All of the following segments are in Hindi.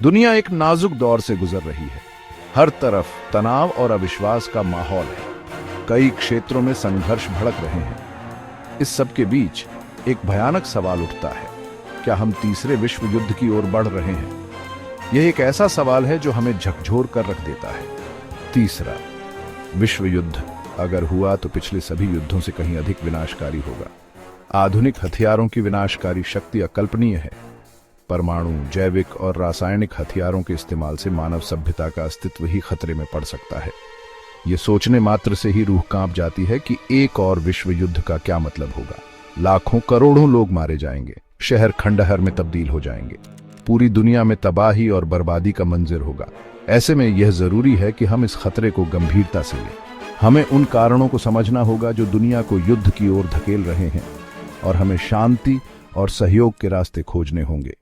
दुनिया एक नाजुक दौर से गुजर रही है। हर तरफ तनाव और अविश्वास का माहौल है। कई क्षेत्रों में संघर्ष भड़क रहे हैं। इस सब के बीच एक भयानक सवाल उठता है, क्या हम तीसरे विश्व युद्ध की ओर बढ़ रहे हैं? यह एक ऐसा सवाल है जो हमें झकझोर कर रख देता है। तीसरा विश्व युद्ध अगर हुआ तो पिछले सभी युद्धों से कहीं अधिक विनाशकारी होगा। आधुनिक हथियारों की विनाशकारी शक्ति अकल्पनीय है। परमाणु, जैविक और रासायनिक हथियारों के इस्तेमाल से मानव सभ्यता का अस्तित्व ही खतरे में पड़ सकता है। ये सोचने मात्र से ही रूह कांप जाती है कि एक और विश्व युद्ध का क्या मतलब होगा। लाखों करोड़ों लोग मारे जाएंगे, शहर खंडहर में तब्दील हो जाएंगे, पूरी दुनिया में तबाही और बर्बादी का मंजर होगा। ऐसे में यह जरूरी है कि हम इस खतरे को गंभीरता से लें। हमें उन कारणों को समझना होगा जो दुनिया को युद्ध की ओर धकेल रहे हैं, और हमें शांति और सहयोग के रास्ते खोजने होंगे।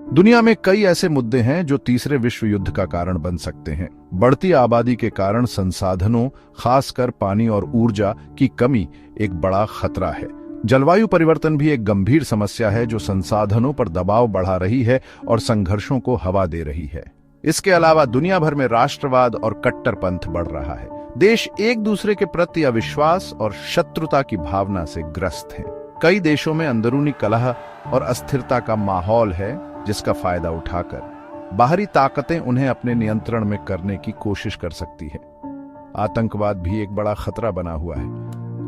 दुनिया में कई ऐसे मुद्दे हैं जो तीसरे विश्व युद्ध का कारण बन सकते हैं। बढ़ती आबादी के कारण संसाधनों, खासकर पानी और ऊर्जा की कमी एक बड़ा खतरा है। जलवायु परिवर्तन भी एक गंभीर समस्या है जो संसाधनों पर दबाव बढ़ा रही है और संघर्षों को हवा दे रही है। इसके अलावा दुनिया भर में राष्ट्रवाद और कट्टरपंथ बढ़ रहा है। देश एक दूसरे के प्रति अविश्वास और शत्रुता की भावना से ग्रस्त हैं। कई देशों में अंदरूनी कलह और अस्थिरता का माहौल है, जिसका फायदा उठाकर बाहरी ताकतें उन्हें अपने नियंत्रण में करने की कोशिश कर सकती है। आतंकवाद भी एक बड़ा खतरा बना हुआ है।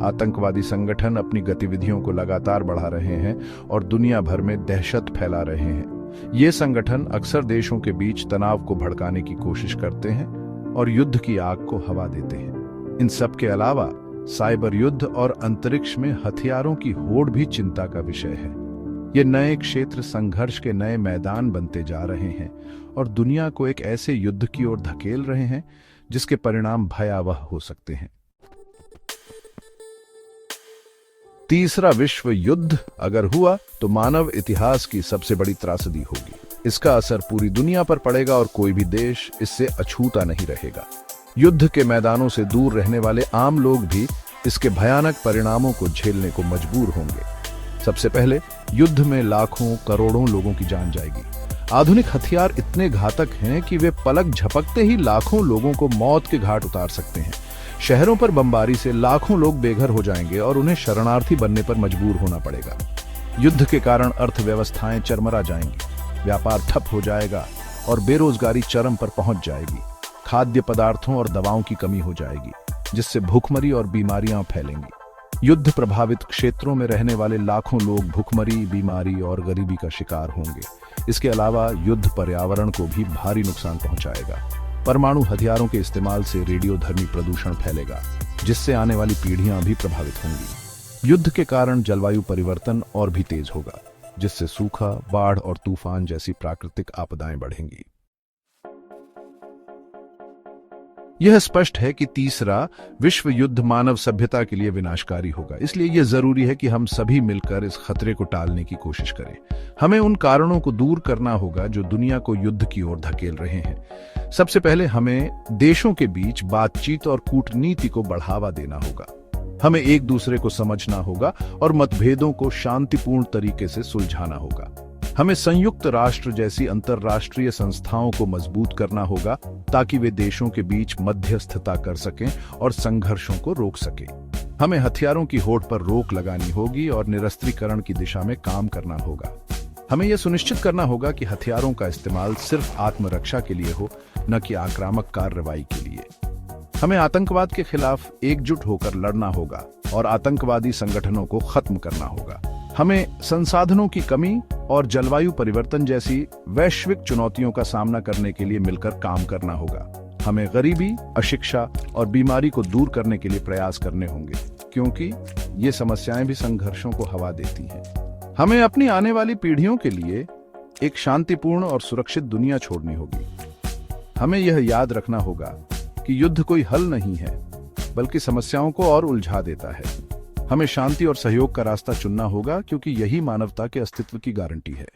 आतंकवादी संगठन अपनी गतिविधियों को लगातार बढ़ा रहे हैं और दुनिया भर में दहशत फैला रहे हैं। ये संगठन अक्सर देशों के बीच तनाव को भड़काने की कोशिश करते हैं और युद्ध की आग को हवा देते हैं। इन सब के अलावा साइबर युद्ध और अंतरिक्ष में हथियारों की होड़ भी चिंता का विषय है। ये नए क्षेत्र संघर्ष के नए मैदान बनते जा रहे हैं और दुनिया को एक ऐसे युद्ध की ओर धकेल रहे हैं जिसके परिणाम भयावह हो सकते हैं। तीसरा विश्व युद्ध अगर हुआ तो मानव इतिहास की सबसे बड़ी त्रासदी होगी। इसका असर पूरी दुनिया पर पड़ेगा और कोई भी देश इससे अछूता नहीं रहेगा। युद्ध के मैदानों से दूर रहने वाले आम लोग भी इसके भयानक परिणामों को झेलने को मजबूर होंगे। सबसे पहले युद्ध में लाखों करोड़ों लोगों की जान जाएगी। आधुनिक हथियार इतने घातक हैं कि वे पलक झपकते ही लाखों लोगों को मौत के घाट उतार सकते हैं। शहरों पर बमबारी से लाखों लोग बेघर हो जाएंगे और उन्हें शरणार्थी बनने पर मजबूर होना पड़ेगा। युद्ध के कारण अर्थव्यवस्थाएं चरमरा जाएंगी, व्यापार ठप हो जाएगा और बेरोजगारी चरम पर पहुंच जाएगी। खाद्य पदार्थों और दवाओं की कमी हो जाएगी, जिससे भूखमरी और बीमारियां फैलेंगी। युद्ध प्रभावित क्षेत्रों में रहने वाले लाखों लोग भूखमरी, बीमारी और गरीबी का शिकार होंगे। इसके अलावा युद्ध पर्यावरण को भी भारी नुकसान पहुंचाएगा। परमाणु हथियारों के इस्तेमाल से रेडियोधर्मी प्रदूषण फैलेगा, जिससे आने वाली पीढ़ियां भी प्रभावित होंगी। युद्ध के कारण जलवायु परिवर्तन और भी तेज होगा, जिससे सूखा, बाढ़ और तूफान जैसी प्राकृतिक आपदाएं बढ़ेंगी। यह स्पष्ट है कि तीसरा विश्व युद्ध मानव सभ्यता के लिए विनाशकारी होगा। इसलिए यह जरूरी है कि हम सभी मिलकर इस खतरे को टालने की कोशिश करें। हमें उन कारणों को दूर करना होगा जो दुनिया को युद्ध की ओर धकेल रहे हैं। सबसे पहले हमें देशों के बीच बातचीत और कूटनीति को बढ़ावा देना होगा। हमें एक दूसरे को समझना होगा और मतभेदों को शांतिपूर्ण तरीके से सुलझाना होगा। हमें संयुक्त राष्ट्र जैसी अंतर्राष्ट्रीय संस्थाओं को मजबूत करना होगा ताकि वे देशों के बीच मध्यस्थता कर सकें और संघर्षों को रोक सकें। हमें हथियारों की होड़ पर रोक लगानी होगी और निरस्त्रीकरण की दिशा में काम करना होगा। हमें यह सुनिश्चित करना होगा कि हथियारों का इस्तेमाल सिर्फ आत्मरक्षा के लिए हो, न कि आक्रामक कार्रवाई के लिए। हमें आतंकवाद के खिलाफ एकजुट होकर लड़ना होगा और आतंकवादी संगठनों को खत्म करना होगा। हमें संसाधनों की कमी और जलवायु परिवर्तन जैसी वैश्विक चुनौतियों का सामना करने के लिए मिलकर काम करना होगा। हमें गरीबी, अशिक्षा और बीमारी को दूर करने के लिए प्रयास करने होंगे, क्योंकि ये समस्याएं भी संघर्षों को हवा देती हैं। हमें अपनी आने वाली पीढ़ियों के लिए एक शांतिपूर्ण और सुरक्षित दुनिया छोड़नी होगी। हमें यह याद रखना होगा कि युद्ध कोई हल नहीं है, बल्कि समस्याओं को और उलझा देता है। हमें शांति और सहयोग का रास्ता चुनना होगा, क्योंकि यही मानवता के अस्तित्व की गारंटी है।